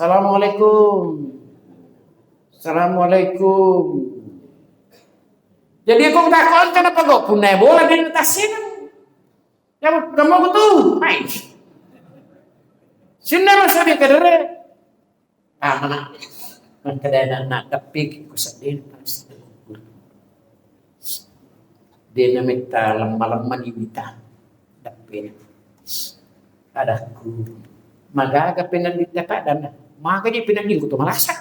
Assalamualaikum. Assalamualaikum. Jadi aku takon kenapa kok punai bola di atasnya? Ya kamu betul, main. Sini masa dia kedere. Mana? Kadang nak tapi ku sedih pas. Dia minta lama-lama diminta. Tapi ada ku. Maka agak pindah di tempat dan maka dia pindah di kutu malasak.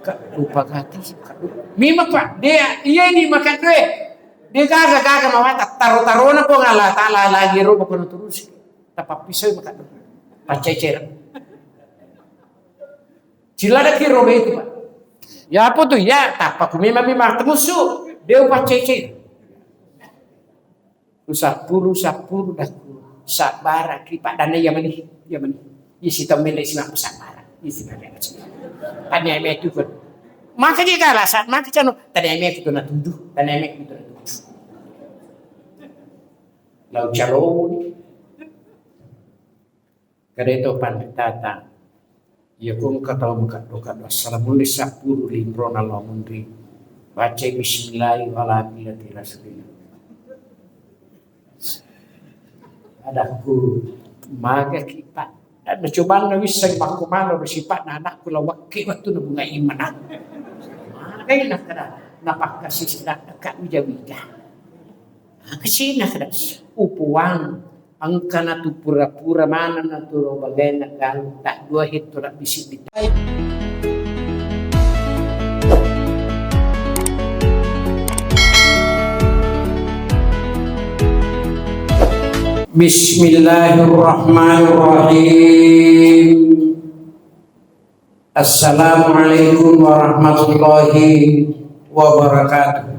Kak lupa hati sih kak. Mima pak dia ini makan duit. Dia kagak mau taruh na po ngala tala lagi ro ko terus. Tapak pisau makan duit. Pacecer. Cilada kiro itu pak. Ya apa tuh ya tapak mima temusu. Dia pacecer. Sapuru dah sabara kipak dana Yamani. Isi tomele si mak sabara. Isi mak. Tanya emek itu pun. Maka dia kalah saat maka cano tanya emek itu na tuduh. Tanya emek itu na tuduh. Lau calon. Kareto panditata. Ya kung kataw mukado. Assalamualaikum sapuru limbron alamundri. Baca bismillahirrahmanirrahim. Adaku maga kita dan mencoba na bisa makumano bersipat na anak kula wakki waktu na bunga iman maga na kada napakasi sila ka wija-wija kasi na kada upuan ang kana tu pura-pura mana na tu bagay na gang tak dua hito na bisik Bismillahirrahmanirrahim. Assalamualaikum warahmatullahi wabarakatuh.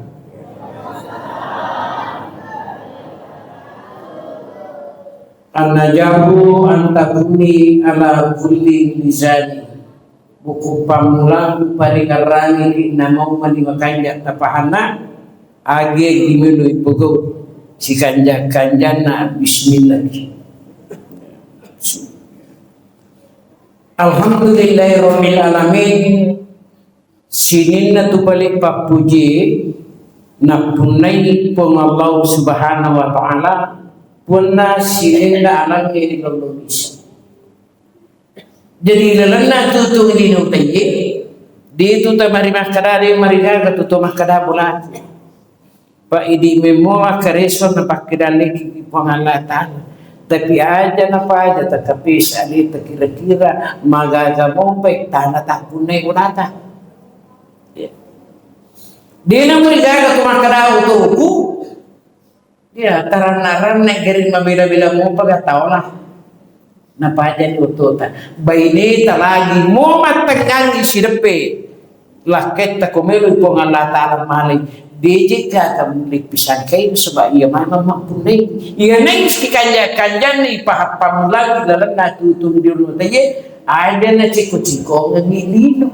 An-najabu antakuni ala kulli mizani. Buku pamula parikarani namau manimakanya tapahana age gimenu ipogo. Si kanja-kanjana bismillah. Alhamdulillahirabbil alamin. Sinin na tu balik papuji na punay pong Allah subhanahu wa ta'ala punna sinin na alam ni Indonesia. Jadi lalana tutung di nutaye di tuta marimah kadari mariga tutu makada bulat. Pak idi memoa kareson na pakidalik pangalatan tapi aja na pa aja tetapi sali kira-kira magagamo baik tanah tak punay unata dia na murigaga tumakada utuku dia taran-naran na garing mabila-bila mo pagkataw lah na pa aja ni ututa bayni talagi mo matanggang isirepe laket ta kumelo pangalatan malay DJ ka kamulik pisan kayo sebab ia mana mampunay. Ia nangis ki kanya-kanya ni pahapamulag dalam natutong di rumah tayo. Ada na ciko-ciko ngilino.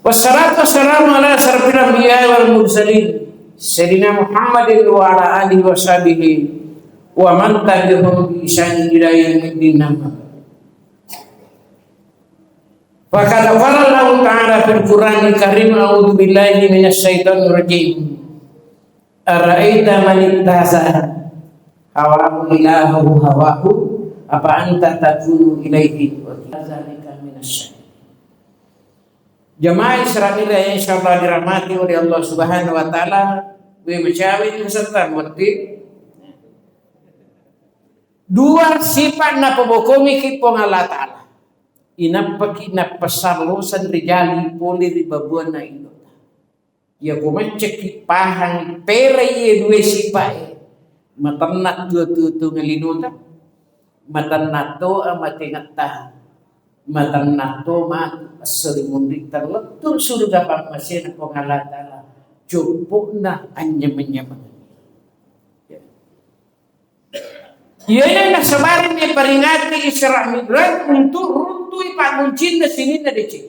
Wassalatu wassalamu ala asyrafil anbiya'i wal mursalin sayyidina Muhammadin wa ala alihi wa sahbihi wa man tabi'ahum bi ihsan ila yaumil Fakad qala Allah Ta'ala fil Qur'anil Karim a'udzu billahi minasy syaithanir rajim. Ara'aita man ittakhadha hawahu ilahahu hawahu apa anta takunu ilaihi wa dzalika minasy. Jamaah Israel yang insyaallah dirahmati oleh Allah Subhanahu wa taala, we mecawi peserta mengerti. Dua sifat na pabokomi ki Allah Ta'ala. Inapaki na pasarlosan rijali poli ribabuan na ino. Ya kumacek pahang pera ye dua sipai. Maternat dua tutu ngelinuta. Maternat to amatingat tahan. Maternat to ma aserimundi terletur surga pangmasina pengalatala. Cukup na anyam-anyam. Ia nak sebarin dia peringati Isra Mi'raj untuk runtui pak muncin na sini na dicik.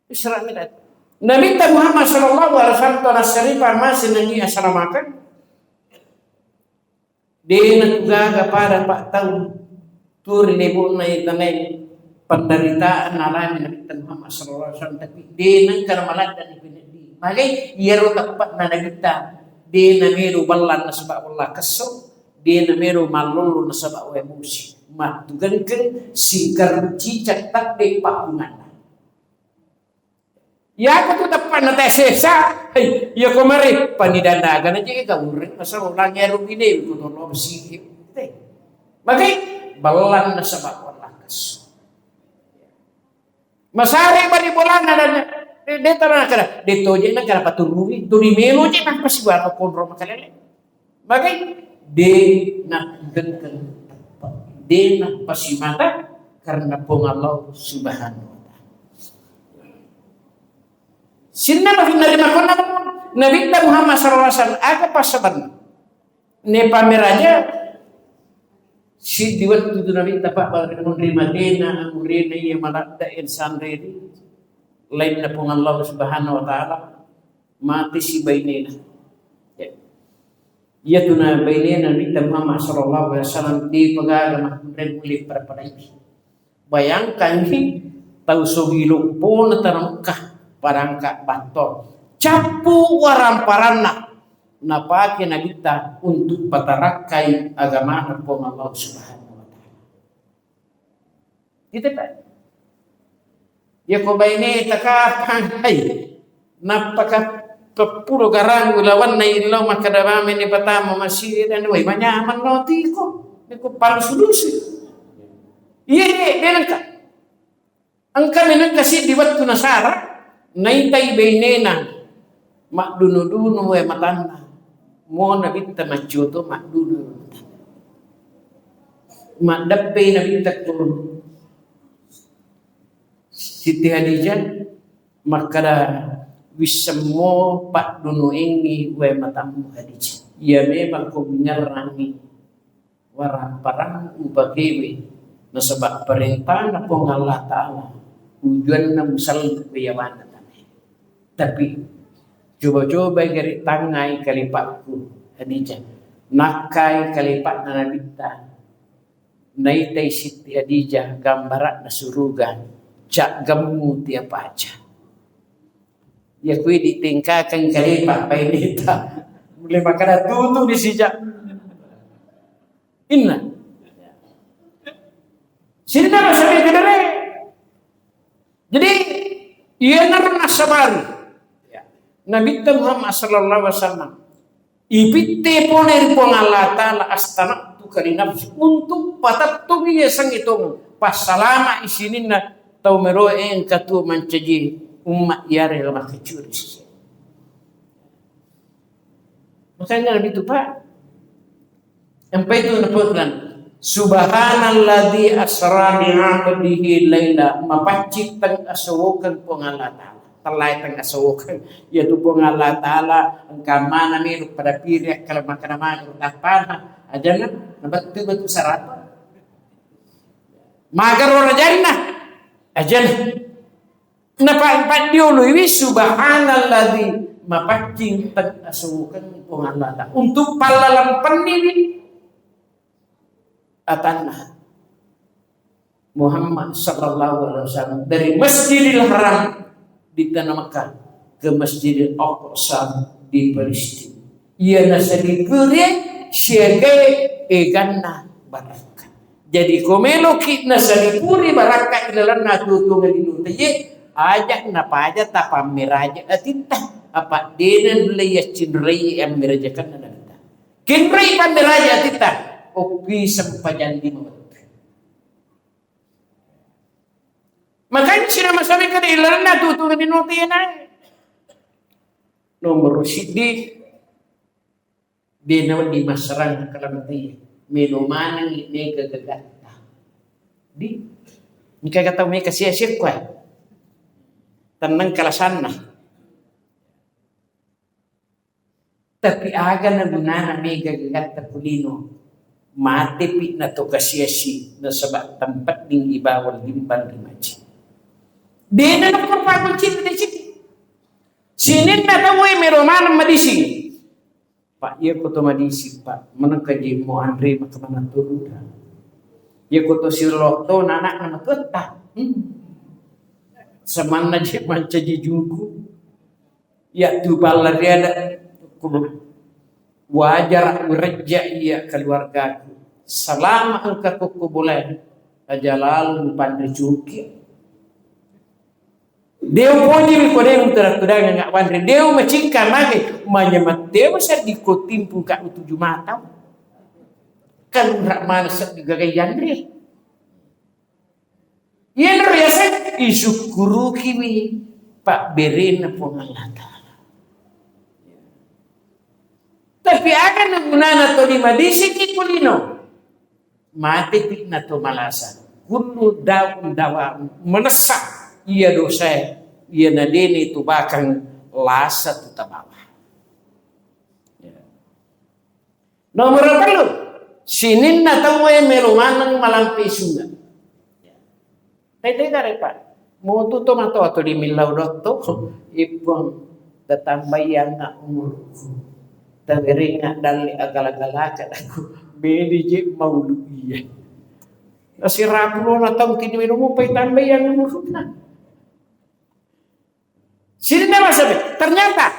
Isra Mi'raj. Nabi Muhammad sallallahu alaihi wasallam to nasaripa masih nangi asramakan. Dia naggaga para pak tahu turi nebo na itanay penderitaan alami Nabi Muhammad sallallahu alaihi wasallam, tapi dia nang karamalat dan ipinadi. Bagay yero takpat na nagita. Dia na meru ballan na sebab Allah kesok. Dia na meru malulu na sebab emosi. Matugan kan singkar cicak tak de pakungan. Ya aku tuh tepat na tesesa. Hey, ya kemari panidanagan aja ka uring masa ulang yero bide ko to lo besi. Bagay ballan na sebab Allah kesok. Masari bari bolan na de tanah kara de toje na kara paturui turi melo je nak pasi buat kontrol makalele. Bagay de nak gengken de nak pasi mata karena pong Allah subhanahu wa ta'ala. Sinna nabi makona Nabi Muhammad sallallahu alaihi wasallam aga pasaban ne pameraja si diwat tu Nabi tapak menerima Madinah amurina ia malada insan redi lain na pong Allah subhanahu wa ta'ala mati si bainina. Ia tu na bainina Nabi Muhammad sallallahu alaihi wasallam di pagagama red mulih perpadai. Bayangkan ni tahu sogilo pun terangkah parangka bator capu waramparana napake na kita untuk patarakai agama ng Allah subhanahu wa ta'ala. Kita pa. Ya ko bayne takapan ay napaka puro garang ulawan na ilaw makadabame ni patama masih dan way manyaman roti ko. Ni ko palu sulusi. Iye denan ka. Ang kami nang kasi diwat ko nasara naitay baynena mak dunu-dunu we matanda. Mo na bitta machuto mak dunu. Mak dappe na bitta ko Siti Hadijah makada wisamo pak dunu ingi we matamu Hadijah. Ya memang ko bingarangi warang parang ubagewe na sebab perintah na pong Allah Ta'ala tujuan na musal kuyawan na tanay. Tapi coba-coba gari tangay kalipatku Hadijah nakay kalipat na nabita naitay Siti Hadijah gambarat na surugan cak gamu tiap aja ya kui ditingkakan kalipat painita mulai makana tutup di sijak inna sini nama sampai kedere. Jadi ia narna sabari. Nabi Muhammad sallallahu alaihi wasallam ipitte poner pong Allah Ta'ala astana tu kali nafsi untuk patattu ia sang itu pas salama isinin na tau mero en katu mancaji ummat yare lemah kecuri. Makanya Nabi itu Pak sampai itu napotlan Subhanalladzi asra bi 'abdihi laila mapacit tang asawokan pong Allah Ta'ala talay tang asawokan yaitu pong Allah Ta'ala ang kamana meru pada piriak kalau makan naman utapana ajana nabatu sarata magar ora jannah ajana napa diulu wi subhanalladzi mapacing tang asawokan pong Allah Ta'ala untuk palalang penini atanah Muhammad sallallahu alaihi wasallam dari Masjidil Haram di tanah Makkah ke Masjidil Aqsa di Palestina. Ia nasali pure siagai eganna baraka. Jadi komelo ki nasali pure baraka ilalan natutungan dinutaye ajak napaja tapamiraja atita apa denen belayas cinrai yang merajakan nadanta. Kinrai pamiraja atita opi sempajan di mulut. Makanya sila masabi ka ilan na tutulungan din natin yan ay. Nomor sidi di naman di masarang kalamati minumanang ini gagagata. Di kagataw may kasiyasip ko ay. Tanang kalasan na. Tapi aga na gunana may gagagata kulino. Matipit na to kasiyasi na sabak tempat ding ibawal limban limaji. Di na nagpapagod sila na sila. Sinin na tawoy meroman madisi. Pak iya ko to madisi pak menengkaji mo Andre makamana turun. Iya ko to sirlo to nanak na matutta. Saman na je manca jijuku. Ya tu bala dia ada wajar reja iya keluargaku. Selama engkau kubulan aja lalu pandai cuki. Deu puji ko deu terak-terak ngak pandai. Deu macingkan lagi manyamat deu sa dikotimpu ka utuju mata. Kan rak mana sa digagayan deh. Yan riasa isukuru kimi Pak Berena pengalata. Tapi akan nagmunana to di madisi ki kulino. Mati na to malasan. Kunu daw dawa menesak iya dosa iya nadeni tu bakang lasa tu tabawa. Nomor 3 sinin na tawe merumanang malampi sunga. Tede karepa mo tu to mato ato di milaw dotto ipong tatambayan na umurku. Tawiri nga dali agala-galakan aku bedi je maulu iya. Nasi rapulo na taong kini minum pay tambay yang umurna. Sini na masabi. Ternyata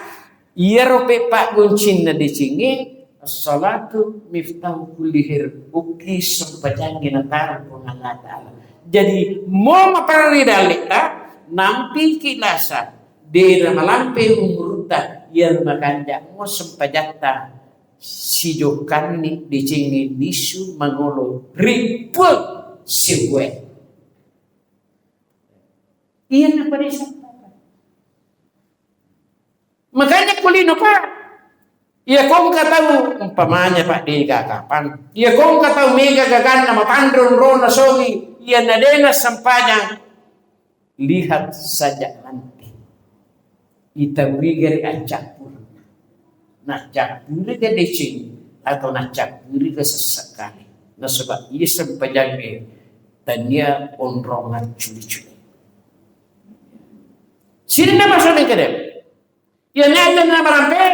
iya rope Pak Guncin na dicingi as-salatu miftahu kulli khair. Uki sampajangin na tarang pengalata. Jadi mau maparari dalita nampi kilasa dera malampe umurta yang makanja mo sempajata sijokan ni dicingi nisu mangolo ripul siwe. Iyan na pa rin sa makanya kulino pa. Iya kong kataw umpamanya Pak di kapan. Iya kong kataw mega gagan na mapandron ro na sogi. Iya na dena sampanya. Lihat saja nanti. Itawigari ang cakpur. Na cakpuri ka decing atau na cakpuri ka sasakali. Na sebab iya sampajagi tanya onrongan culi-culi. Sini na masalah kedem. Yan nyata na marampe.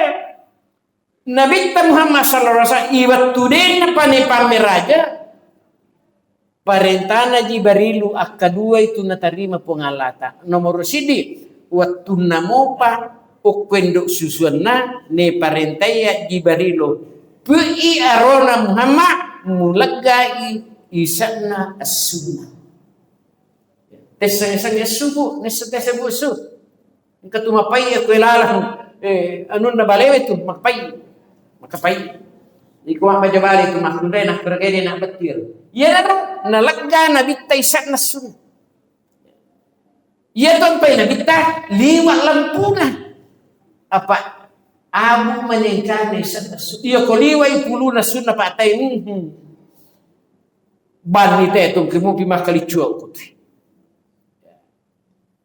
Nabi Muhammad sallallahu alaihi wasallam iwat tudin na panipamiraja. Parentana Jibrilu akadua itu natarima pengalata. Nomor sidi waktu namopa okwendo susuana ne parentaya Jibrilu. Pui arona Muhammad mulagai isana as-sunnah. Tesang-sang subuh, nesete busu. Katu mapai aku lalang anun na balewe tu makapai. Iku ang majabali tu makundai nak bergede nak betir. Ya na lagga na bitta isak na sun. Ya ton pay na bitta liwa lampuna. Apa abu manengkane isak na sun. Ya ko liwa ipulu na sun na patay. Bani te tu kemu pima kalichuo ko.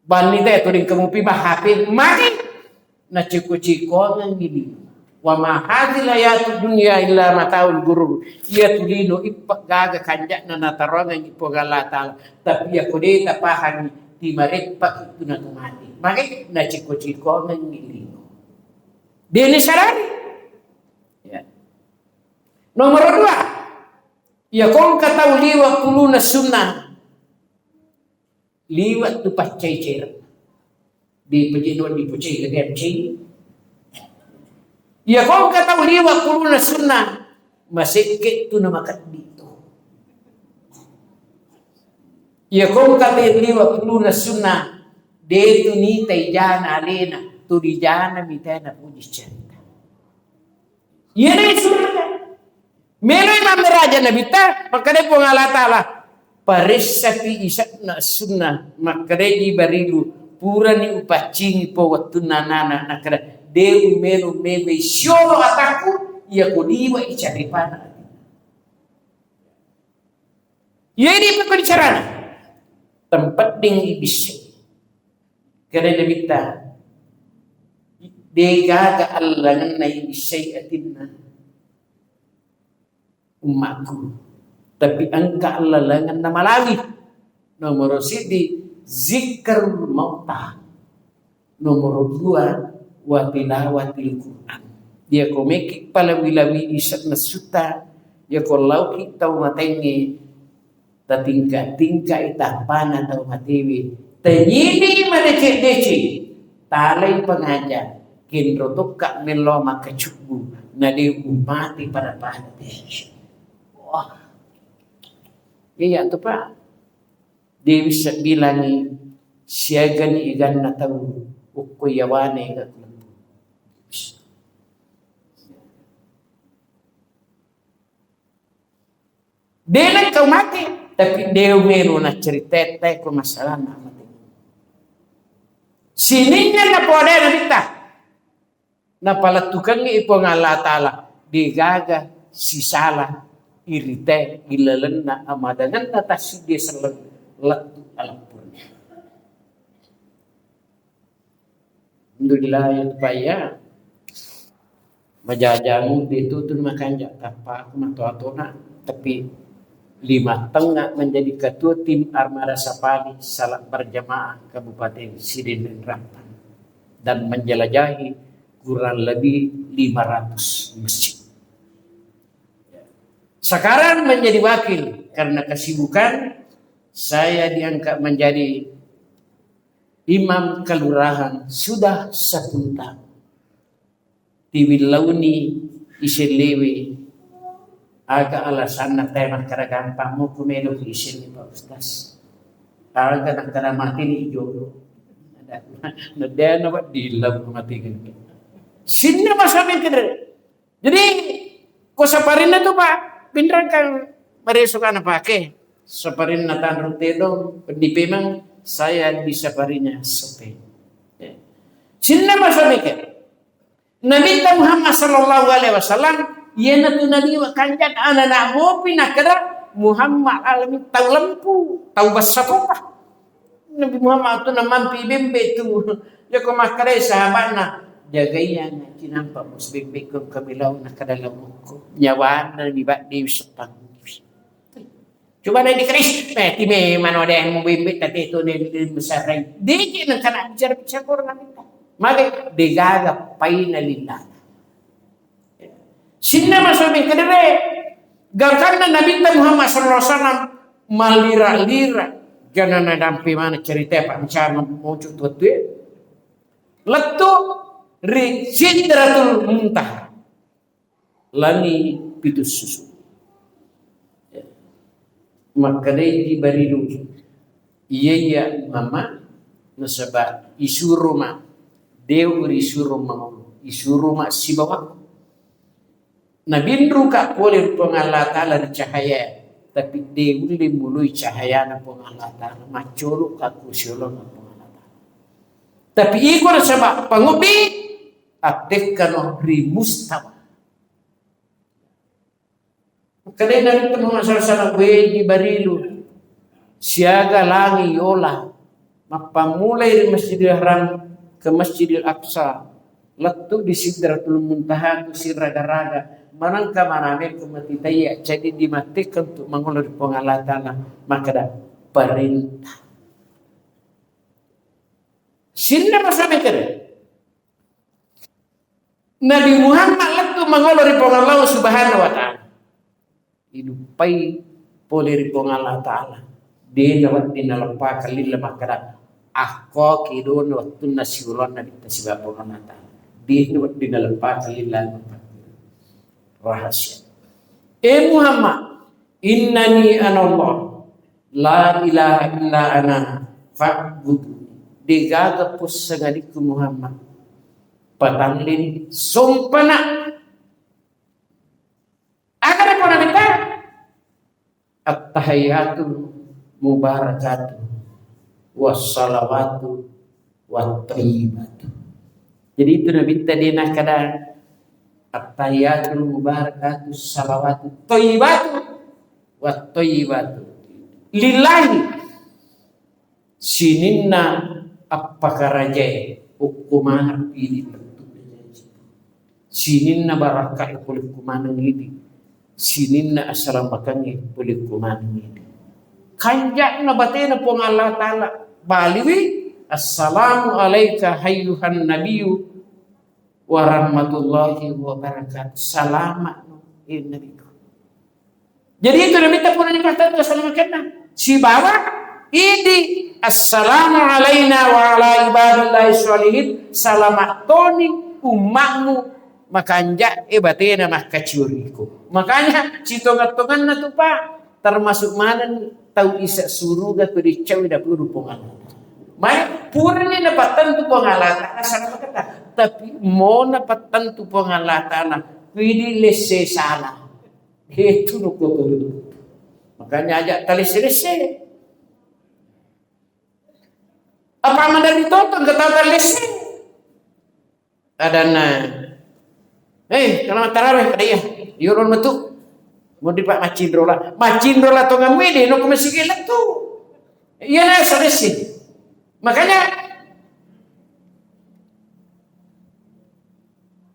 Bani te tu ring kemu pima hape mati na chiko-chiko ng gili. Wa ma hadhil hayatu dunya illa mataul gurur. Ia tulino ipak gaga kanjak na natarongan ipo galata. Tapi ako de tapahan di marepak itu na tumati. Maka na chiko-chiko ng gilino. Dini sarari. Ya. Nomor 2. Ya kong kataw liwa pulu na sunnah. Liwat tu pacay-cay. Di pajinon di pucay lagay cay. Ya kau kata liwa pulu na sunnah masikit tu na makat dito. Ya kau kata liwa pulu na sunnah detu ni tayjana alena tu dijana mitana puji cerita. Ya ni sunnah. Melo imam raja nabi ta makade pengalatala parisapi isak na sunnah makade Jibrilu pura ni upacingi po waktu nana nakada Dewi melo mebe syolo ataku ya kodiwa icaripana. Yedi pa bicarana. Tempat ding ibis. Karena bita. Degaga Allah na ibisay atinna. Umatku. Tapi angka Allah langan na malawi. Nomor sidi zikrul mautah. Nomor 2 wa tilawatil Quran. Dia ko meki pala wilawi isat na suta, dia ko lauki tau matengi ta tingka itapana tau matiwi. Tanyini madece-dece, talay pengajar, kinrotok kak melo makacubu, na di umati pada dece. Wah, iya tu Pak. Dia bisa bilangi siaga ni igan na tahu ukuyawane ka. Dia nak kau mati, tapi dia meru na cerita ko masalah na mati. Sininya na pode na bita. Na pala tukang ipo ng Allah Ta'ala. Digaga, sisala, irite, ilalen na amadangan na tasi dia selang latu alampurnya. Alhamdulillah ya Tupaya. Majajamu ditutun makanja tanpa kumatuatona. Tapi 5 tengah menjadi ketua tim Armada Sapali salat berjamaah Kabupaten Sidin dan Rampan dan menjelajahi kurang lebih 500 masjid. Sekarang menjadi wakil karena kesibukan saya diangkat menjadi imam kelurahan sudah 10 tahun. Tiwilauni iselewe agak alasan nak tema kara gampang mo kumelo isin ni Pak Ustaz. Agak nak kara mati ni jodoh. Ada na ba dilam mati kan. Sinna masamin keder. Jadi ko saparin na to Pak, pinrang kan maresok na pake. Saparin na tanrong tedo, pendipemang saya di saparinya sope. Sinna masamin keder. Nabi Muhammad sallallahu alaihi wasallam yana tu nabi kanjat anak mo pinakara Muhammad alamin tahu lampu tahu basakopah Nabi Muhammad tu namampi bembe tu ya ko makare sahabatna jagaiya na kinampa musbembe ko kamilaw na kadalam ko nyawa na bibat di sepang coba na dikris time manode mo bembe tate to ne besarai diki na kana bicara ko na maka digaga painalillah. Sinna masuk kedere gangkarna Nabi Muhammad sallallahu alaihi wasallam malira-lira jangan dampi mana cerita Pak Mencana muncul tuh letu ri sidratul muntaha lani pitus susu maka dai dibarilu iya mama nasaba isu rumah Dew risuru mau isuru mak si bawah. Nabi ruka polir pengalat Ta'ala di cahaya, tapi dew li mului cahaya na pengalat Ta'ala maculu kaku syulon na pengalat Ta'ala. Tapi ikut sebab pengubi aktif kano rimustawa. Kadang Nabi Muhammad sallallahu alaihi barilu siaga langi yola mapamulai di Masjidil Haram ke Masjidil Aqsa letu di Sidratul Muntaha ku si raga-raga manangka maname ku mati taya jadi dimatikan untuk mengulur pengalatan maka dah perintah sinna masame kere Nabi Muhammad letu mengulur pengalatan subhanahu wa ta'ala hidupai poleri pengalatan ta'ala dia dapat dinalapa kalilla maka dah ako kidon waktu nasiulon na kita si Bapak Ramata di dalam pakailan rahasia. Muhammad, innani anallah la ilaha illa ana fa'budu. Digaga po sa ngadiku Muhammad. Patanglin sumpana. Agar ko na kita at-tahiyatul mubarakatuh wassalawatu wattayyibatu. Jadi itu Nabi tadi nak kada at-tayyatul mubarakatuh salawatu thayyibatu wattayyibatu lillahi sininna appakaraje hukuman pilih tentu sininna barakah kulit kumanang ini sininna assalam makangi kulit kumanang ini kanjak na batena pong Allah Ta'ala baliwi assalamu alayka hayyuhan nabiyyu warahmatullahi wabarakatuh. Salamat Nabi. Jadi itu Nabi tak pernah dikatakan keselamatan. Si bawa ini assalamu alaina wa ala ibadillahi sholihin. Salamat toni umatmu makanja batena mah kacuriku. Makanya citongan-tongan na tu Pak termasuk mana tahu isa suruga tu dicawi da puru pengalat. Mai purni dapat tentu pengalatan asal kata tapi mau dapat tentu pengalatan pilih lese salah. Itu betul. Makanya ajak tali selesai. Apa mana ditonton kata tali selesai? Ada kalau tarawih pada ya, yurun betul. Mau di Pak Macindrola to ngamwede no kumasigilat tu. Iya na selesai. Makanya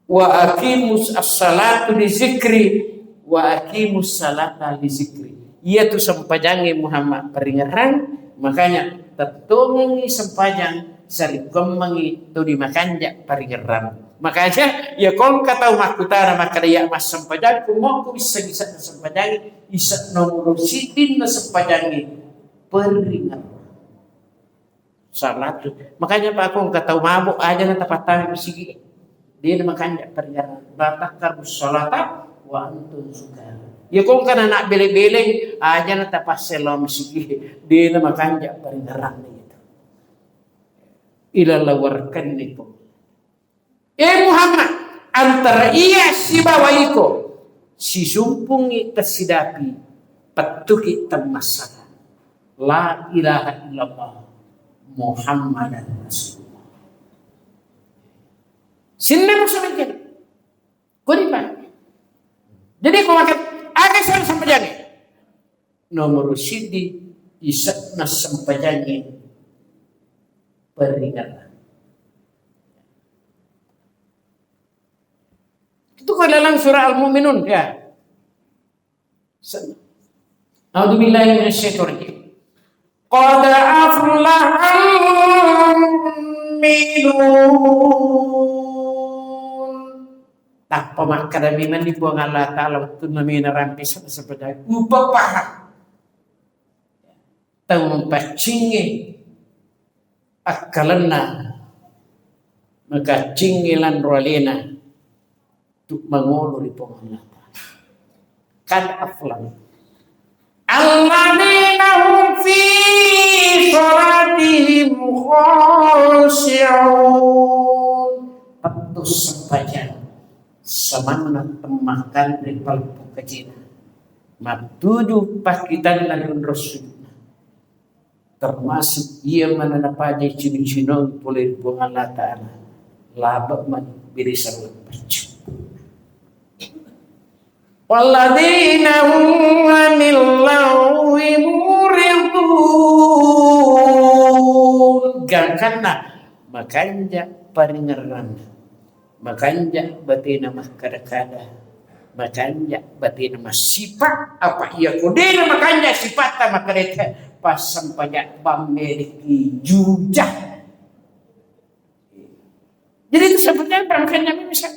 wa aqimus as-salatu li zikri wa aqimus salata li zikri. Ia tu sempajangi Muhammad peringaran, makanya tetungi sempajang sarikommangi tu dimakanja peringaran. Makanya ya kong kata makutara makaya mas sempajang kumo ku bisa sempajangi isa nomor sidin na sempajangi peringaran. Salat. Makanya Pak aku kata mabuk aja na tapatan bersigi. Dia makanya peringaran. Batakar salata wa antum sukar. Ya kung kana nak bele-bele aja na tapas selam bersigi. Dia makanya peringaran itu. Ilalawarkan itu. Muhammad antara iya si bawaiko si sumpungi kesidapi patuki temasakan. La ilaha illallah Muhammadan Rasulullah. Sinna maksudnya kau di mana? Jadi kau makan agak saya sampajani. Nomor sidi isat nas sampajani peringatan. Itu kalau dalam surah Al-Mu'minun ya. A'udzubillahi minasyaitonir rajim. Qad aflahal mu'minun. Tak pemakadami man dibuang Allah Ta'ala waktu namina rampis seperti upah paham. Tahu mempacingi akalana maka cingilan rolena untuk mengulur di Allah Ta'ala. Qad aflah alladzina hum fi sholatihim khashi'un. Patus sempajan samana temakan dari palpu kecil matuju pakitan lagun rasul termasuk ia menanapaja cinu-cinu boleh buang Allah Ta'ala labak man birisan lepas walladzina hum 'anil lagwi muridun. Gangkanna makanja paringaran makanja batina mah kada-kada makanja batina mah sifat apa ia kodena makanja sifat mah kada pas sampanya memiliki jujah. Jadi itu sebetulnya makanya bisa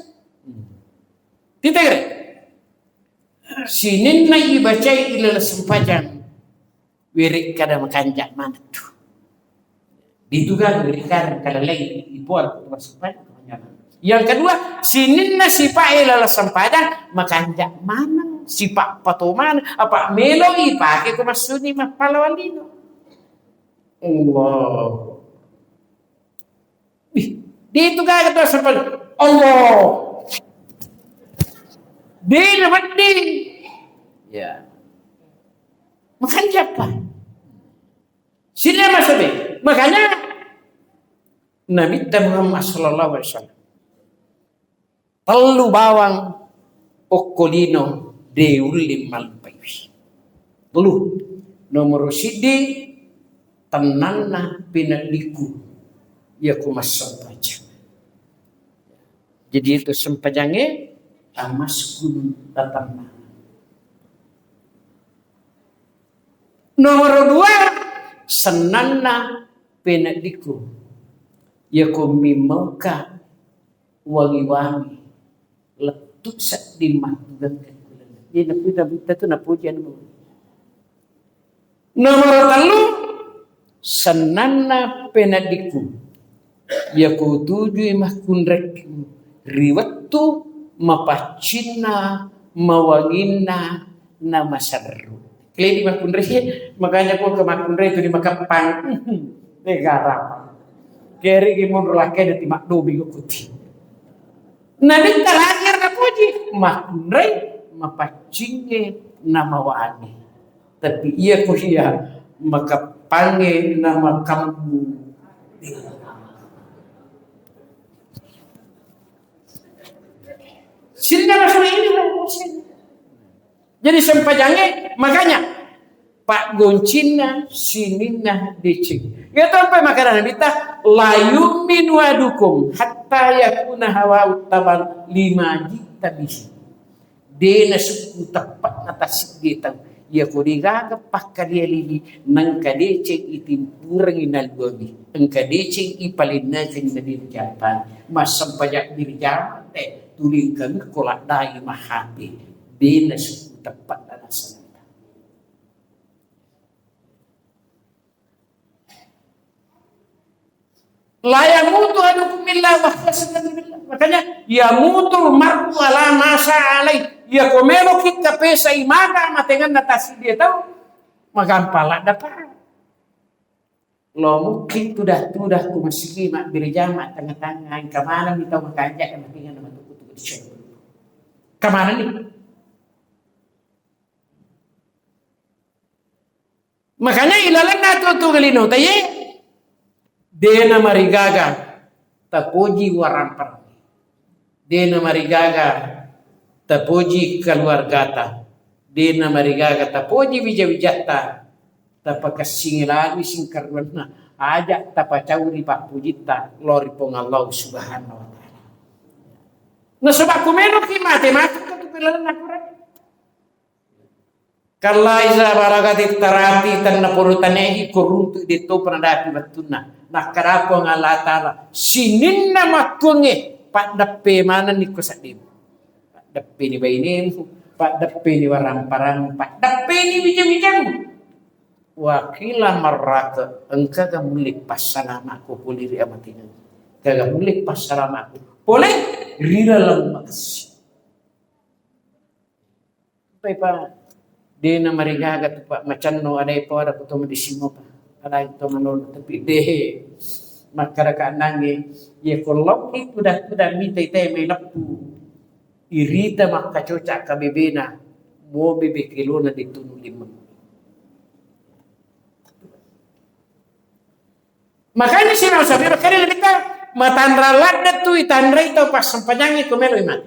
kita kira sinin na ibacai ilal sempajang wirik kada makanjak mana tuh dituga wirikan kada lagi dibuat sempajang. Yang kedua sinin na sipa ilal sempajang makanjak mana sipa patoman apa meloi pakai kemasuni mah palawalino Allah dituga kata sempajang Allah dia mati. Ya. Makan siapa? Sini maksudnya. Makanya Nabi Muhammad sallallahu alaihi wasallam perlu bawang okolino deulim malpais. Perlu nomor sidi tenanna pinadiku ya kumasal pajak. Jadi itu sempajangnya amaskun tatama. Nomor 2 senanna penadiku yakum mimauka wangi-wangi letuk sak dimah dia napuji tu napujian mo. Nomor 3 sananna penadiku ya ku tuju imah kunrek riwattu mapacina mawangina na masarru. Kledi imah kunrek makanya ku ke makunrek itu di makapang negara. Keri gimon laki di timak dobi kuti. Nabi terakhir napuji makunrek mapacinge nama wani. Tapi ia kuhia maka pange nama kamu. Sini masuk ini. Jadi sempajangnya makanya Pak Goncina sinina decing. Ya sampai makanan kita layu min wadukum hatta yakuna hawa utaban 5 juta bisi. Dena suku tepat atas kita. Ya kodigaga pakkadia lili nang kadeceng itimpurang inal gobi. Ang kadeceng ipalinakan na dirjapan. Mas sampajak dirjapan tuling kami kolak dai mahabi. Dena suku tepat atas kita. La yamutu ahadukum illa wa billah. Makanya yamutul mar'u ala ma sa'alai. Ya komelo kita pesa imaga matengan natasi dia tahu magampala dapat. Lo mungkin tudah ku masih mak birjama tengah-tengah kemana kita makanja matengan nama tuku di sini. Kemana nih? Makanya ilalan na tu galino taye. Dena marigaga tapoji warampar. Dena marigaga tapoji keluargata. Dena marigaga tapoji bija-bijata. Tapakasingilagi singkarwana. Ajak tapacauri pak pujita. Lori pong Allah subhanahu wa ta'ala. Nasabak kumeno ki matematik tu pilalan akurat. Kalla iza baragati tarati tanna porutanei koruntu dito panadapi batuna. Nakarapo ng Allah Ta'ala. Sinin na makungi. Pak dape mana ni kusadim. Pak dape ni bainin. Pak dape ni waramparang. Pak dape ni bijam-bijam. Wakila marraka. Engkau gak mulik pasalama aku. Puliri amatinan. Gak mulik pasalama aku. Boleh. Rira lang makasih. Pak. Di na marigagat Pak. Macan no ada ipo ada kutuma di simo pa. Ada itu menurut tapi deh masyarakat nangi ya kalau itu dah minta itu melapu irita maka cocok kabebena mau bebe kilo na ditunu 5. Makanya sih mau sabi makanya kita matandra ladda tu itandra itu pas sempanjangi kumelo iman.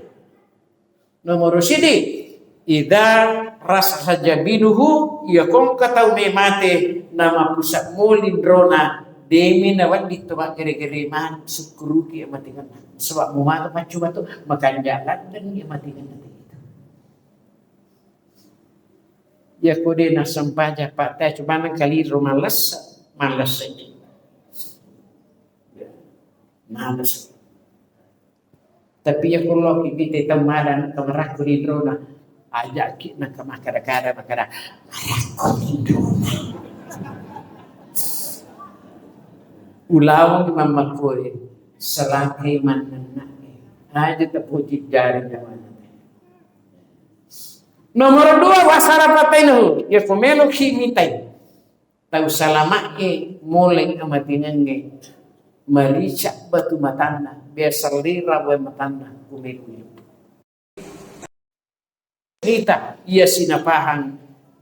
Nomor sidi ida rasa saja binuhu ya kong katau memate nama pusat molin drona demi nawat ditubak gere-gere man sukuruki amatingan sebab mumata pacu batu makan jalan dan amatingan nanti itu ya kode na sampaja pak teh cuma kali malas saja malas tapi ya kalau kita tamaran kameraku di drona ajak kita ke makara-kara ulawang mamakoy salakay man nanake aja tapuji jari zaman. Nomor 2 wasara patainu ya kumelo kimitay tahu salamake mulai amatingan nge maricak batu matanda biasa lira wa matanda kumelo kita ia sinapahan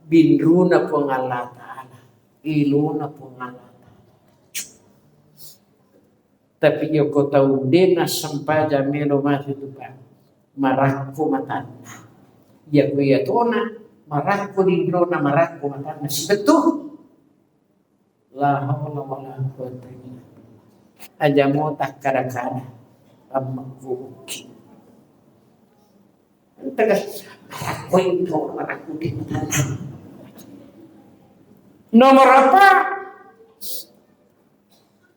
binruna pong Allah Ta'ala iluna pong Allah Ta'ala tapi yo ko tahu dena sampaja melo mati tu pa marakko matanda ya ko ya tona marakko binruna marakko matanda si betul la haula wala quwwata illa billah aja mo tak kada-kada amkuki tegas aku itu aku di matanda. Nomor apa?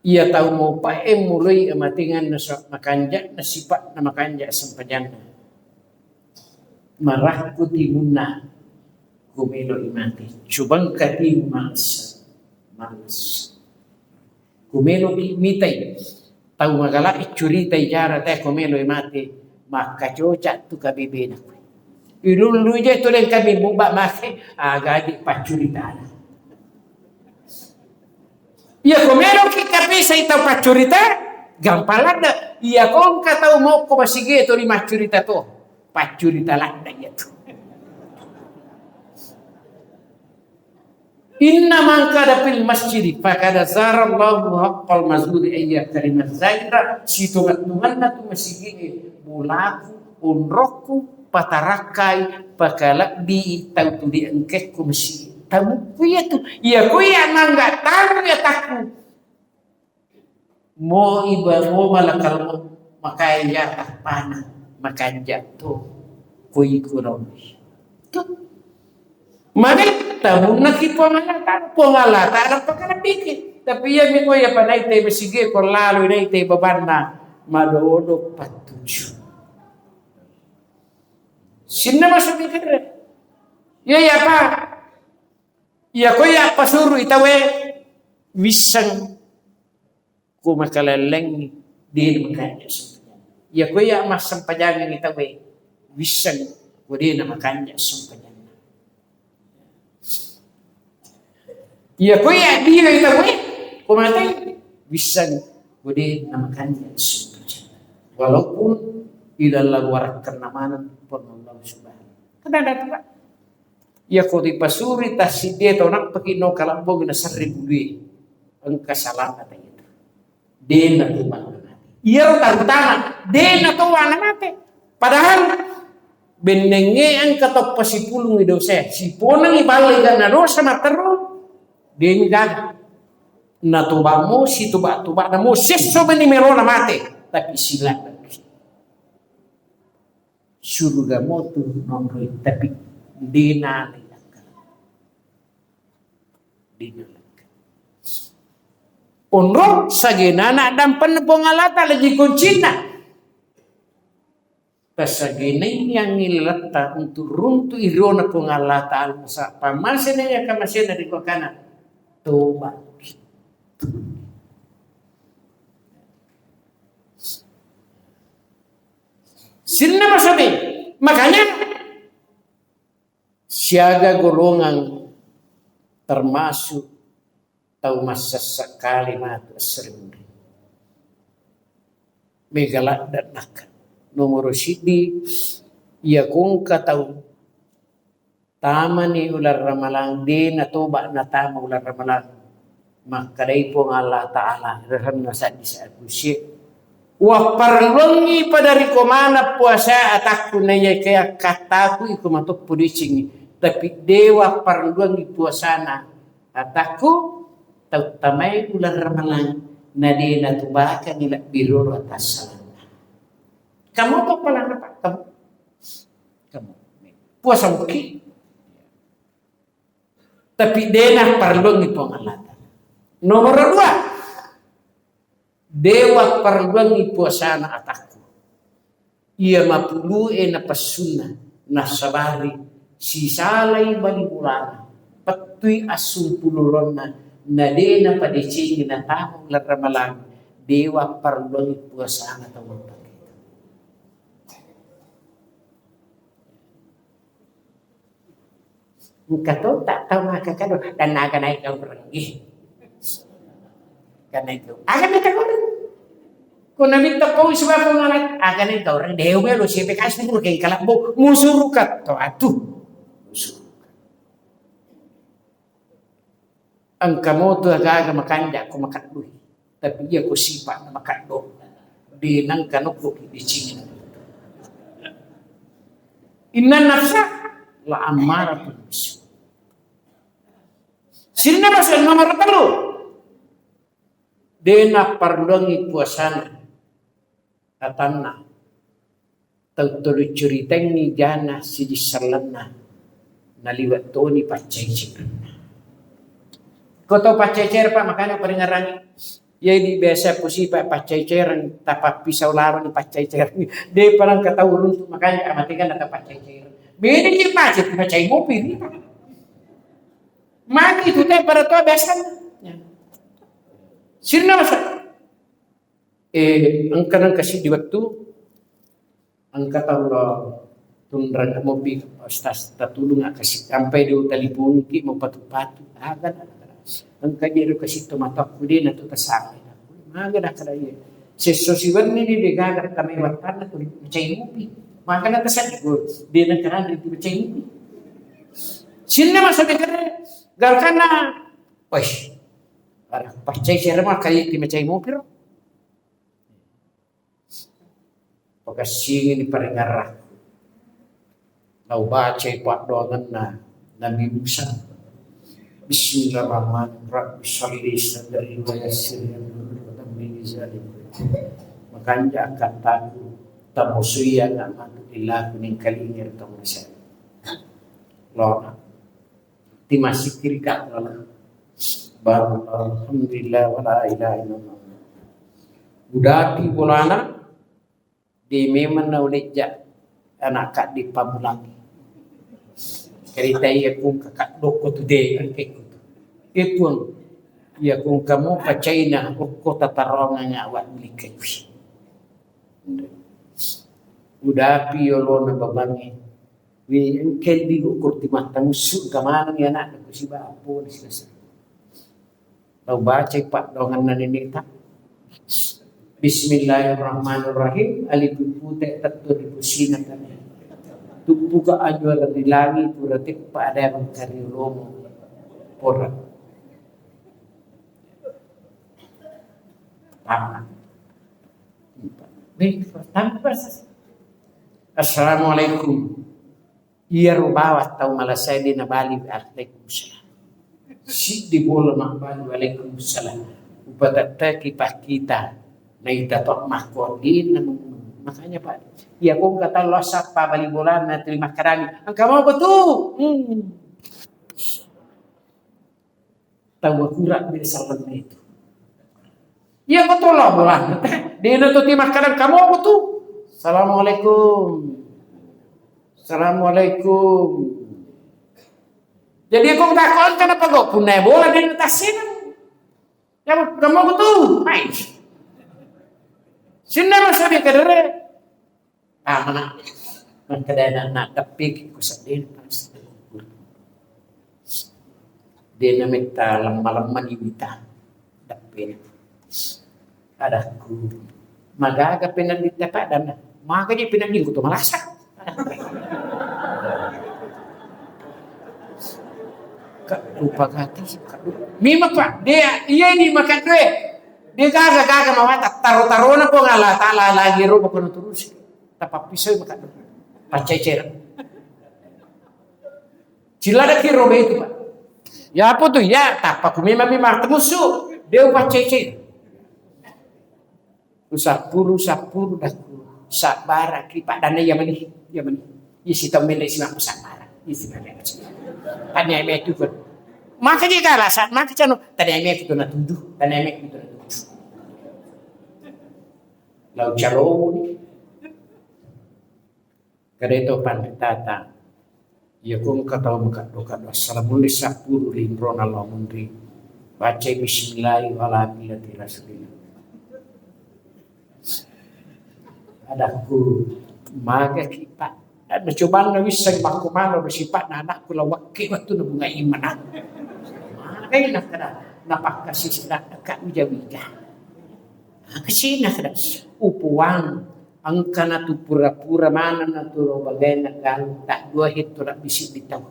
Ia tahu mau pae mulai amatingan na makanja na sipat na makanja sampajan marah ku timuna kumelo imati subang kati mas kumelo mitai tahu magala icurita ijara teh kumelo imati maka cocak tu kabibena ilulu je tu len kami buba make agadi pacurita ia komelo kita bisa itu pacurita gampang ada ia kong kata mau ko masige to lima curita to pacurita lada itu inna man kada fil masjid fakada zarallahu haqqal mazluri ayya kalimat zaira situ ngatungan tu masige bulaku unroku patarakai pakala di tau tu di engkek ku masige tahu kuya tu, ya kuya nggak tahu ya takut. Mau iba mau malakal makanya tak panah makan jatuh kuy kurang. Tu, mana tahu nak pengalata ada perkara pikir. Tapi ya miko ya panai te besige ko lalu ini te babana madodo patuju. Sinna masuk pikir. Ya apa? Ya ko ya pasuru itawe wisang ko makaleleng din makanya sumpah. Ya ko ya mas sampajangan itawe wisang ko din makanya sumpah. Ya ko ya dia itawe ko matay wisang ko din makanya sumpah. Walaupun ilal warak kenamanan pun Allah subhanahu. Kada dapat ya ko di pasuri taside to nak pakino kalambog na sarri bului ang kasalanan itu dena tu mana iya tantana dena tu wana mate padahal benenge ang katok pasipulong idaw si ponang ibalay na dosa matero deni gana na tuba mo si tuba na mo siso ba ni meron na mate tapi sila surga mo tu nongroy tapi dena Unro saginana dan penpongalata lagi kuncina. Pasaginay yang nilata untuk runtu irona pongalata almasa pamasin niya kamasin na riko kana toba. Sila masabi makanya siaga golongan termasuk tahu masa sekali matu sering megalat dan nak nomor sidi ya kung kataw tama ni ular ramalang din na toba na tama ular ramalang makaday po ng Allah Ta'ala raham na sa akusi wa parlongi pada rikomana puasa atakku na niya kaya kataku ikumatok pudicing tapi dewa parluang puasana ataku tau tamay ulang ramalan na di natubakan nila biro atas sana. Kamu apa pala na kamu puasa muki tapi dena parluang pengalatan. Nomor 2 dewa parluang puasana ataku ia mapulu na pasuna na sabari si salay balibulana patuy asung puluron na dena padicing na tamong laramalang dewa parlong puasa na tawag pakita. Kato tak tahu makakado dan naga naik kau pergi. Kana itu. Aga minta kau. Kung naminta ko iswa ko ngalat aga na ikaw rin dewe lo siya bekas mo kay kalakbo musurukat to atu. Ang kamoto agaga makanja ko makatluy tapi iya ko sipa na makatlo di nang kanok ko di cingin inna nafsa la amara bisu sina basa nomor 3 dena parlongi puasana tatanna tagtuloy curiteng ni jana si disalanna naliwat to ni pacay. Kau tahu pacecer pak makanya peringarangi Ya di biasa pusi pak pacai cereng tapak pisau lawan pacai cereng. Dia parang kata urun makanya amatikan ada pacai cereng. Beda je pacai mobil. Mati itu teh para tua biasa. Sirna masa. Angkana kasih di waktu angkat Allah tundra mobil ustaz tatulung kasih sampai di telepon ki mau patu-patu agak angkat dia kasih tomato kudin atau tasang maga dah kada ye sesosiwan ni di gagar kami watan tu cai mobil maka na tasad ko dia na kana di cai mobil sinna masa dekare galkana wais para pacai serma kai di cai mobil pagkasingin ni parengarah lau baca pak doangan na Nabi Musa Bismillahirrahmanirrahim Salli sadari wa yassir wa tammin zalim makanya akan tahu tamusuya ngamatu ilah kuning kalingir tamusa lona timasi kirika lona baru alhamdulillah wa la ilaha illallah budati bolana di memang naulejak anak kak di pamulangi cerita ia kung kakak doko tu de angke kutu ipun ia kung kamu pacaina ukko tatarongan awak milik udah piolo na babangi wi engkel di ukur ti mata musuh kamana ya nak ko si bapo di selesai tau baca pak dongan naninita Bismillahirrahmanirrahim alif putih tatur busina kan tubuka anjuara di langit berarti pada kari lomo pora tamat baik tanpa Assalamualaikum iya rubawa tau malasai di nabali Waalaikumsalam si di bola nabali Waalaikumsalam upatata kipah kita na itatok mahkodin makanya pak ya kung kata losak pa balibulan na terima karami ang kamo ba to tawa kurak di salat na itu ya betul lah bulan dia na to terima karami kamo ba to Assalamualaikum jadi kung takon kenapa go punay bola din tasin ya kamo ba to ay Sinna masabi kadere mana kadana na tapik ko sa din pas dia namita malam manibita tapik ada ku magaga pinandita pa dan maga di pinanding ko to malasa lupa kata mima pak dia iya ini makan duit dia gaga mawata taruh na po ngala tala lagi ro ko terus tapak pisau makan pacecer cilada ki robe itu pak ya apa tuh ya tapak mima temusu dia pacecer usapuru dah sabara ki pak dana yamani isi tamele si mak sabara isi mele tanya me itu kan maka dia kalah saat maka cano tanya me itu na tuduh tanya me itu lau calo ni kada itu panditata ya kung kataw makadukad assalamualaikum sapuluh limbron Allah mundri baca bismillahirrahmanirrahim adaku maga kita ada cobaan na wisang makumano bersifat na anak ko lawaki waktu na bunga iman magay na kada napakasisi na kawija-wija kasi na kada upuan ang kana tu pura-pura mana na tu bagay na galu tak dua hito na bisik bitaw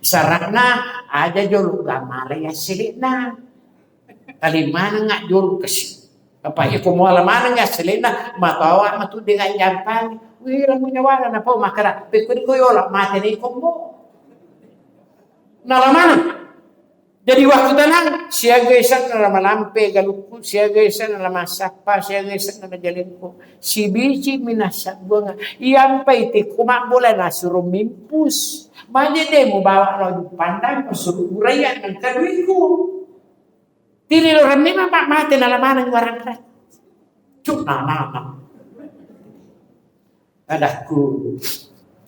sarakna aja jolo gamala ya silit na kalimana nga jolo kasi apa ya kumala mana nga silit na matawa matu dengan jampan wira mo nyawala na po makara pekuri ko yola mate ni kombo nalamana jadi waktu tenang siaga isan na malampe galuku siaga isan na masapa siaga isan na jalinko si bici minasa bunga iyan pa iti kumabula na suruh mimpus manya de mo bawa lo pandang suruh urayan ng kadwin ko Tiri orang ni mak mati dalam mana warang keras. Cuk nama. Adakku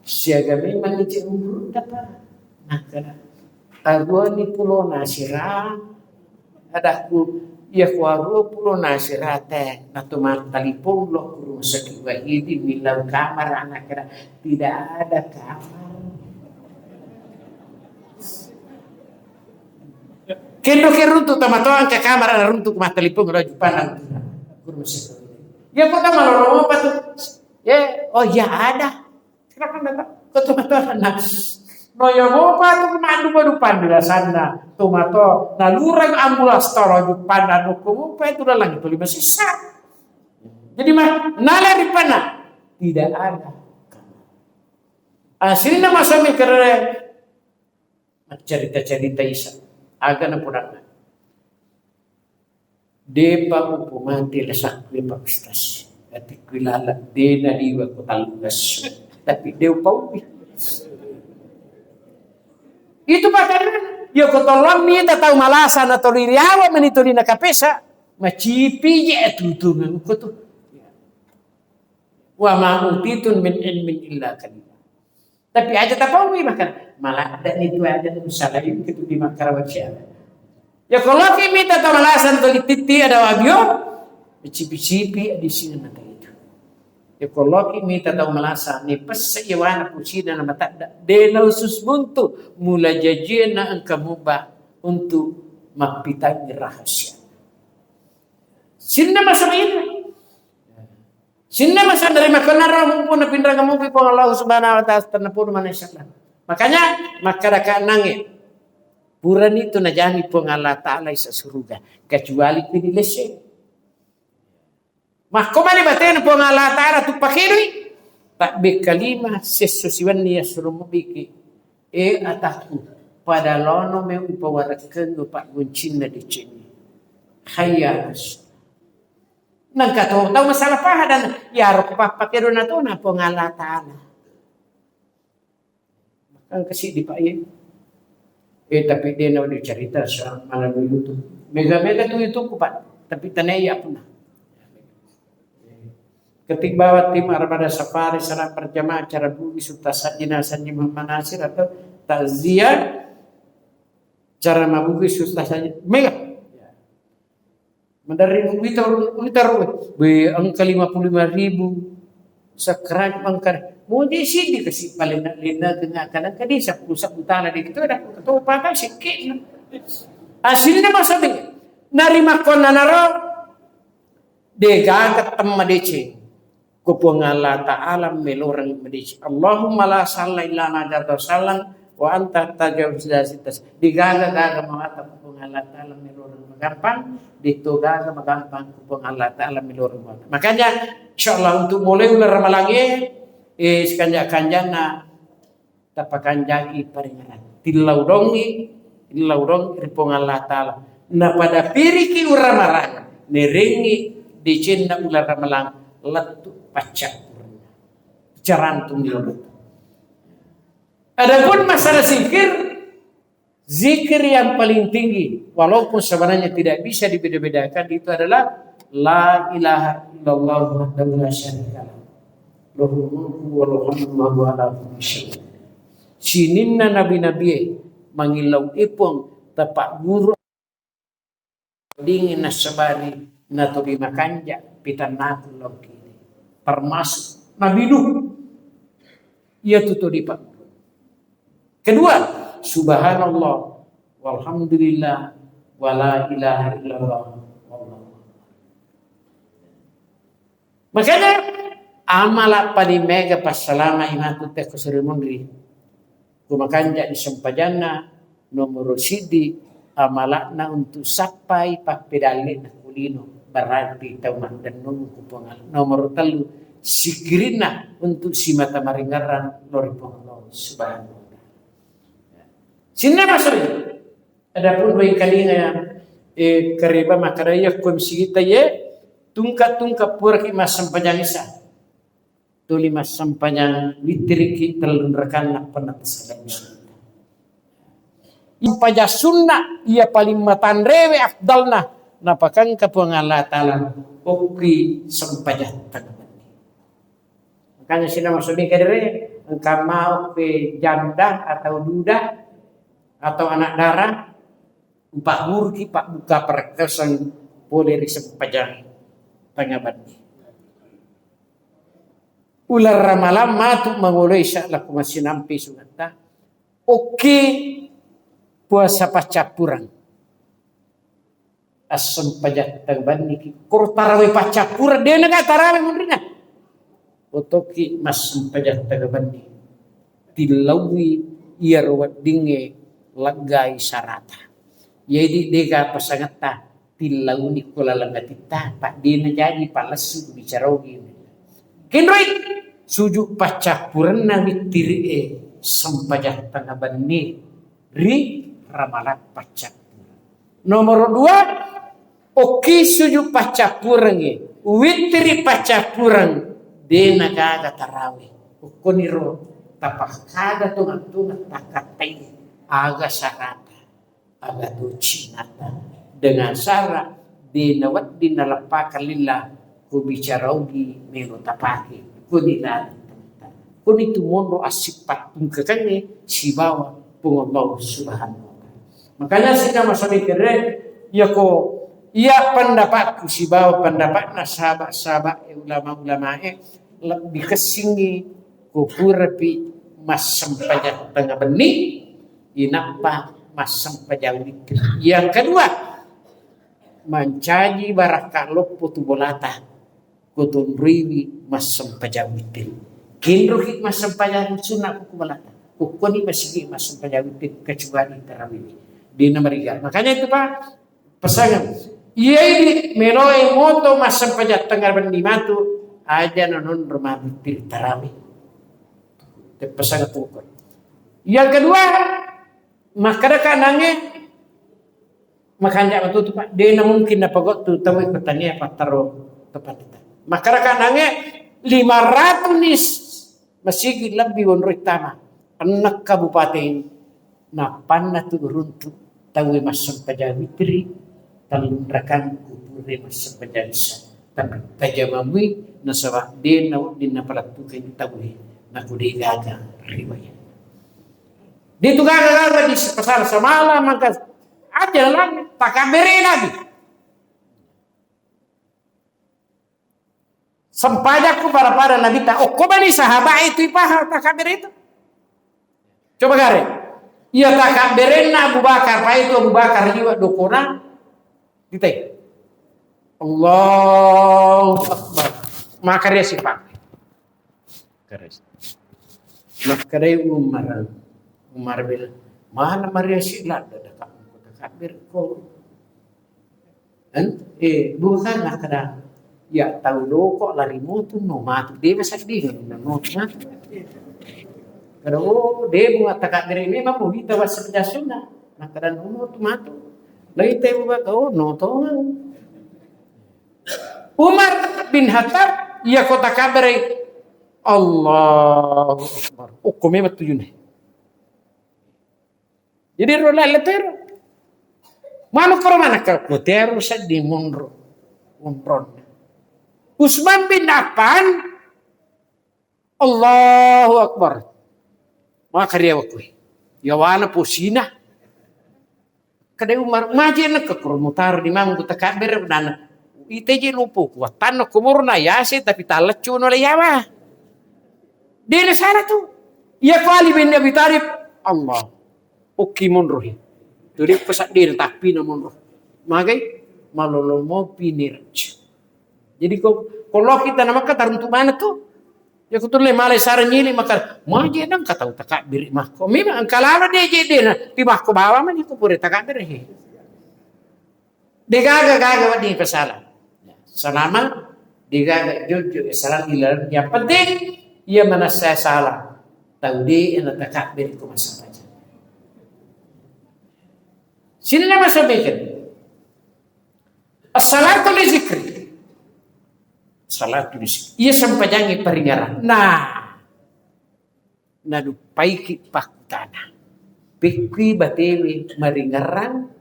siaga memang ije umur dapat. Nah kada. Agua ni pulau nasira. Adakku ya kuaru pulau nasira teh. Natu talipong lo kurung sekiwa ini milau kamar anak kada. Tidak ada kamar. Kendo ke runtuh tamatoan ke kamar ada runtuh ke mata lipung roju pandang kurung sekiwa. Ya kota malolo apa tuh? Ya, oh ya ada. Silakan datang ke tomato nah. No ya mo pa tu mandu baru pandira sana. Tomato na lurang ambulas toro ju pandan ko pa itu lang itu lima sisa. Jadi mah nala ripana tidak ada. Aslinya masami kerana cerita-cerita Isa. Aga na purana. Depa upumati lesak depa pistas. Ati kilala dena diwa ko talugas. Tapi deu paupi. Itu padahal yo ko tolong ni tahu malasan atau liriawa menituri na kapesa. Macipi je tutu ko tu. Wa ma utitun min ilmin illa qalila. Tapi aja tapaupi makan. Malah ada itu aja tu salah itu di makarawat siapa. Ya kalau kimi tahu malasan tu titi ada wabio. Cipi-cipi di sini mata itu. Ya kalau kimi tahu malasan ni pas iwana pusina na mata dena usus buntu mula jajena angka mubah untuk mapitangi rahasia. Sinna masa ini. Sinna masa dari makan ramu pun pindah kamu pi Allah Subhanahu wa taala tanapun manusia. Makanya maka nangis. Puran itu najani pun Allah Ta'ala isa suruga. Kecuali pinilese. Mah kumali batin pun Allah Ta'ala tu pakirui. Tak bekalima sesusiwan niya suruh mubiki. Ataku. Pada lono me upawarakan upak guncin na di sini. Hayas. Nang tahu masalah pahadan. Ya rupa pakirun na to na pun Allah Ta'ala. Ang kasi di pa iya. Tapi dia na udah cerita sa malam YouTube. Mega-mega tu YouTube ko pa. Tapi tanaya po na. Ketik bawa tim armada safari sarang berjamaah acara bumi sutasan jinasan di Manasir atau takziah cara mabugi sutasan mega. Mendaring liter angka 55.000 sekarang angka mau di sini kasih paling nak lena tengah kadang-kadang sa pusat utara di itu ada ketua pakai sikit. Hasilnya masa ni narima kon naro degagat temmadece kupung Allah Ta'ala melorang medici. Allahumma la salla illa najata sallang wa anta tajawuz dasitas. Digaga-gaga mawata kupung Allah Ta'ala melorang magampang. Dito gaga magampang kupung Allah Ta'ala melorang mawata. Makanya insyaAllah untuk mulai ular ramalangi sekanjak-kanjak na tapakanjaki paringaran. Tilau dongi ripong Allah Ta'ala. Na pada piriki uramarang neringi dicinna ular ramalang letu pacak carantung di lembut. Adapun masalah zikir yang paling tinggi walaupun sebenarnya tidak bisa dibeda-bedakan itu adalah la ilaha illallah wahdahu la syarika lah. Lahul mulku wa lahul hamdu wa huwa ala kulli syai'in. Sininna nabi-nabi mangilau ipong tapak guru dingin nasabari natobi makanja pitan natu loki termasuk Nabi Nuh ia tutup di pak. Kedua, subhanallah walhamdulillah wala ilaha illallah. Makanya amala padi mega pas selama inatu teh kuserimundri kumakanja di sempajana nomor sidi amalakna untuk sampai pak pedalin kulino berarti tauman dan nunggu kupungal nomor telu sikirina untuk si mata maringaran lori Allah subhanahu wa ta'ala. Sinna masalah adapun bayi kalinya kariba makaraya komisi kita ye tungkat purki mas sampanyang isa tuli mas sampanyang witriki telun rekan nak pernah tersalah. Impaja sunnah ia paling matandrewe afdalna napakan kapuang Allah Ta'ala oki sampaja tagban. Makanya sila maksudnya kadere engkau mau ke janda atau duda atau anak darah Pak Murki Pak buka perkesan boleh disempaja tanggaban. Ular ramalam matu mangoloi laku masih nampi sunata. Oke puasa pacapurang. Asam pajak tangban niki. Kur tarawih pacapurang dia naga tarawih mundrina. Otoki masam pajak tangban niki. Tilawi ia rawat dinge lagai sarata. Jadi dega pasangata tilau ni kula langatita pak dina jadi palesu bicarogi. Kinroit sujuk pacapuran na mitiri sampajah tanggaban ni ri ramalan pacapuran. Nomor 2 oki sujuk pacapuran witri pacapuran dina kaga tarawih. Ukoniro tapak kaga tungan takatai aga sarata aga tucinata dengan syarat dinawat dinalapakan lillah ku bicaraugi meno tapaki ku dinala ku itu mondo asipat pungkakane si bawa Allah Subhanahu wa taala. Makanya sika masabi kere ya ko iya pendapatku si bawa pendapatna sahabat-sahabat ulama-ulama lebih kesingi ku purapi masam pajak tengah benih inapa masam pajawit. Yang kedua mencaji barakalop putu bolata kutun riwi masam pajawitin kinruhit masam pajawit sunat kuku bolata kukuni masih masam pajawitin kecuali tarawih di namariga. Makanya itu Pak pesangan iya ini menoi moto masam pajak tengah bendimatu aja nonon bermabitir tarawih pesangan tukun. Yang kedua makada kanange makanya waktu itu Pak dia mungkin dapat waktu tahu petani apa taruh tepat kita makada kanange 500 nis masih lebih wonroi tama anak kabupaten napanna tu runtu tahu masam pajawitri talundrakan kupure masam pajansa tapi tajamami nasawa dia na palatukan tahu naku digaga riwayat. Di tu gagal di pasar semalam maka aja lagi tak kabere lagi. Sempajakku para nabi tak. Oh, kau bani sahabat itu ipah tak kabere itu. Coba gare. Ia tak kabere na Abu Bakar. Pak itu Abu Bakar juga dokona. Ditai. Allahu Akbar. Maka dia sifat. Keres. Maka dia Umar bilang, mana Maria Syeklah dah takbir kau. Bukanlah kadang ya tahu lo kok lari motu no matu dia masak dia no matu. Kalau dia buat takbir ini memang kita wasap jasuna. Nah kadang no matu. Lagi temu kau no toh. Umar bin Khattab ya kota takbir Allahu Akbar. Kau memang tujuh. Jadi rola letero. Mana mana kalkutero sa di munro. Utsman bin Affan Allahu Akbar. Maka dia wakui. Yawana pusina. Kada Umar maji na kakurmutar di mang buta kabir dan iteje lupu kuat tanah kumurna yase tapi talacu no yawa. Dia sana tu. Ya kali bin Abi Thalib Allah. Oki monrohi. Tuli pesak dir tapi na monroh. Magai malolomo pinirj. Jadi kalau kita nama kata untuk mana tu? Ya kutu le malai saranyili maka maje nang katau takbir mah. Ko memang kalala dia je na di mah ko bawa man ko pure takbir he. Digaga di pesala. Selama digaga jujur salah ilan yang penting ia mana saya salah. Tahu dia na takbir ko masalah. Sini nama sampaikan. As-salatu li zikri. Salatu li zikri. Ia sampajangi peringatan. Nah, nadu paiki pakutana. Pikwi batewi maringaran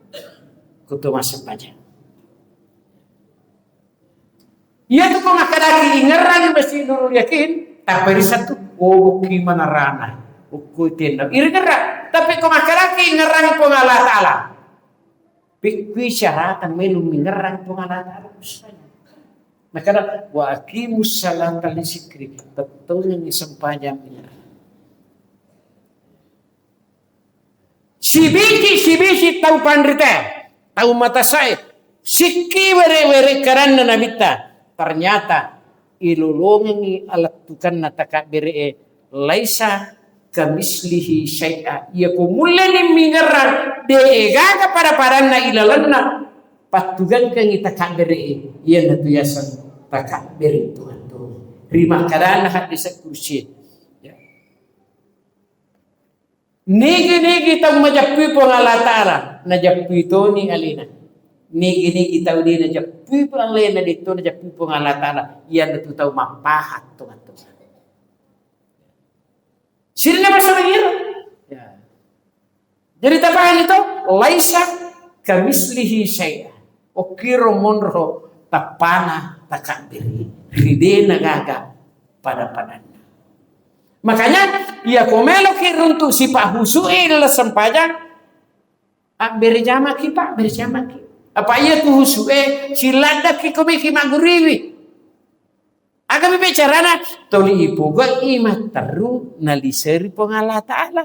kutu masampaja. Ia tu pemakadaki ingaran besi nurul yakin tapi satu buki manarana buku tenda irgera tapi pemakadaki ingaran pengalah taala. Pikwi syaratan melum ingaran pengalah taala. Maka wa aqimus salata li zikri betul ni sampajang ini. Sibisi tahu pandrita, tahu mata saya. Siki were karana nabita. Ternyata ilulungi alat tukan nataka bere laisa kamislihi syai'a. Ia kumulani mingaran deega pada paranna ilalanna patugan kangi taka bere. Ia natu yasan taka bere Tuhan tu. Rima karana hadis kursi. Nigi tahu majapi pengalah ta'ala. Najapi itu ni alina. Nigi tahu dia najapi pengalah itu najapi pengalah ta'ala. Ia tu tahu mapahat Tuhan. Sirina masuk begir. Ya. Jadi tapahan itu. Laisa kamislihi syai'a. Okiro monro tapana takabiri. Ridena gaga pada padan. Makanya ia komelo ki runtuh si Pak Husui adalah sempajang berjama ki Pak berjama ki apa ia tu Husui silada ki komiki maguriwi agak bicarana toli ipoga ima taru naliseri pengalah ta'ala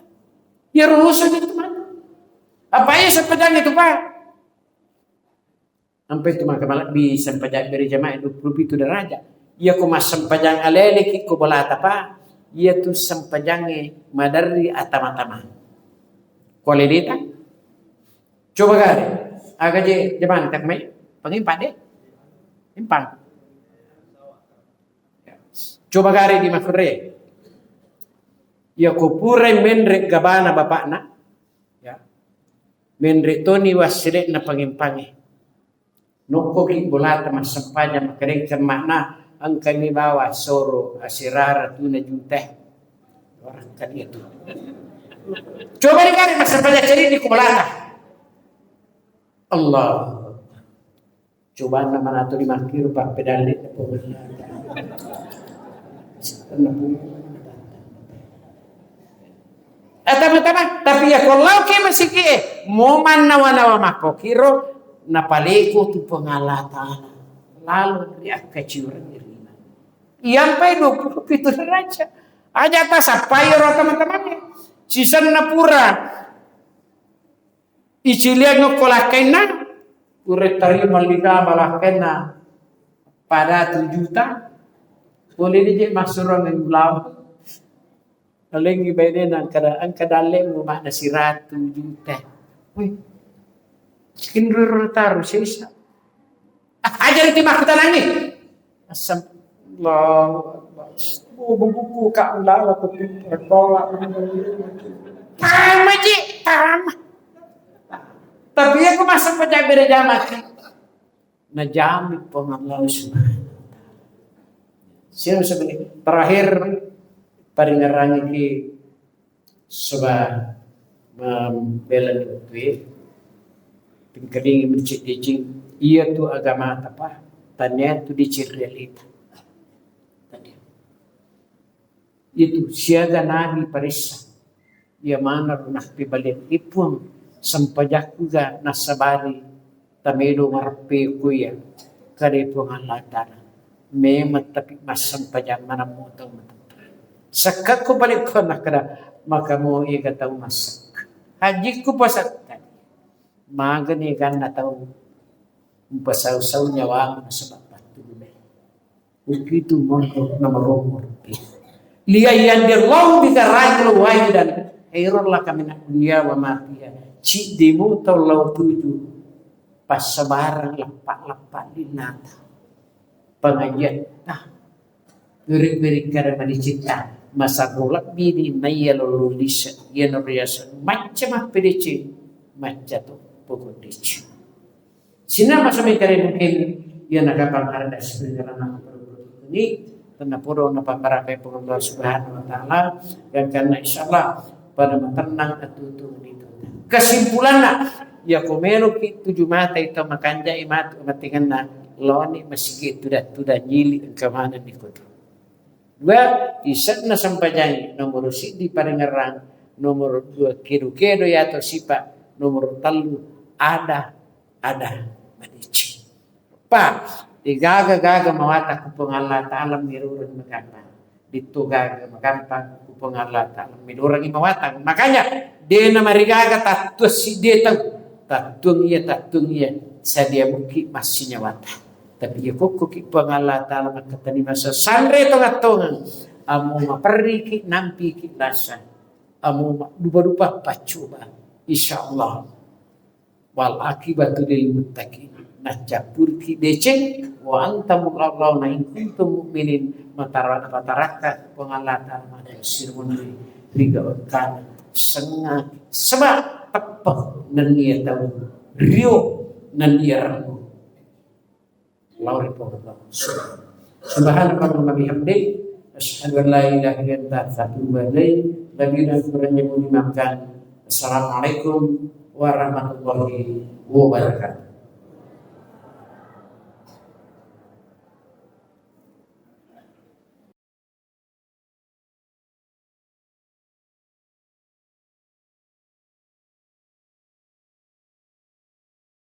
ya ruhusan itu mana apa ia sempajang itu Pak sampai itu maka malak di sempajang berjama 27 derajat ia kumas sempajang alele ki kubolata Pak ia tu sempajange madari atama-tama. Kualidita. Coba gari. Aga je jaman tak mai pangimpan deh. Impang. Coba gari di makure. Ia kupure menrek gabana bapakna. Ya. Menrek toni wasile na pangimpange. Noko ki bolata mas sempaja makareng makna ang kami bawa soro asirara tuna juta orang kan itu. Coba dikari masa banyak cari di kubalata. Allah. Coba nama nato di makir pak pedali. Tapi ya kalau ke masih ke moman nawa makokiro napaleko tu pengalatan lalu dia keciuran diri. Sampai 27 derajat. Aja atas apa ya teman-temannya. Sisan napura. Icilia ngokolakena. Uretari malika balakena. Pada 7 juta. Boleh dijek masurang yang belau. Lalengi bayarin ang kadalem mo na si Ratu juta. Uy. Kinruro taruh sisa. Ajar di makta nani. Asam Allah. Buku kak ulawa kepikir bawa. Tama ji, tama. Tapi aku masuk pejak beda jamak. Najamit pong Allah subhanahu wa ta'ala. Sino sebenarnya terakhir paringarangi ki sebab membela itu pingkaling mencicing ia tu agama apa tanya tu dicirrealita itu siaga nabi parissa ia mana runah pibalik ipun sampajak juga nasabari tamedo marpe kuya kare Allah Ta'ala memang tapi mas sampajak mana mau tahu sakak ko balik ko nakara maka mo ikataw masak haji ko pasat magani kan na tahu pasaw-saw nyawa sa pagpatuloy. Begitu montok na marumor. Liyayandirlahu bika rajul wahidan khairul laka min dunya wa ma fiha. Ci demo taulaw tuju pasabarang lapak-lapak dinata. Pengajian nah beri-beri kada manicita masarulak bini nayalululis yanuriyasan macam apa dece macam tu pokok dece. Sina masami kare mungkin ia nagapangkarada sebenarnya anak ini tanda puro napaparape po Allah Subhanahu wa Ta'ala dan karena insyaallah pada tenang atutu itu. Kesimpulannya ya komero ki 7 mata itu makanja imat matingan na loni masih tudah nyili ke mana nikutu. Dua isat na sampajai nomor sidi parengerang nomor 2 kedo ya atau sipa nomor 3 ada manici. Pa igaga mawata ku Allah Ta'ala mirurun maganta. Dito gaga maganta ku Allah Ta'ala mirurun mawata. Makanya dia na marigaga tatus si dia tatung iya sadia muki masih nyawata. Tapi ya kok ki Allah Ta'ala makatani masa sanre tongatongan amu maperiki nampi ki lasa amu dupa pacuba insyaallah wal akibatu lil muttaqin najapur ki deceng wa antamul allahna in kuntum mu'minin mataraka Allah Ta'ala mana sirmun riga kan senga sebab tepat nan ia tahu rio nan ia ragu lauri Allah subhanallah bihamdi asyhadu an la ilaha illa anta astaghfiruka wa atubu ilaik. Nabiyana kurangnya mengimakan. Assalamualaikum warahmatullahi wabarakatuh.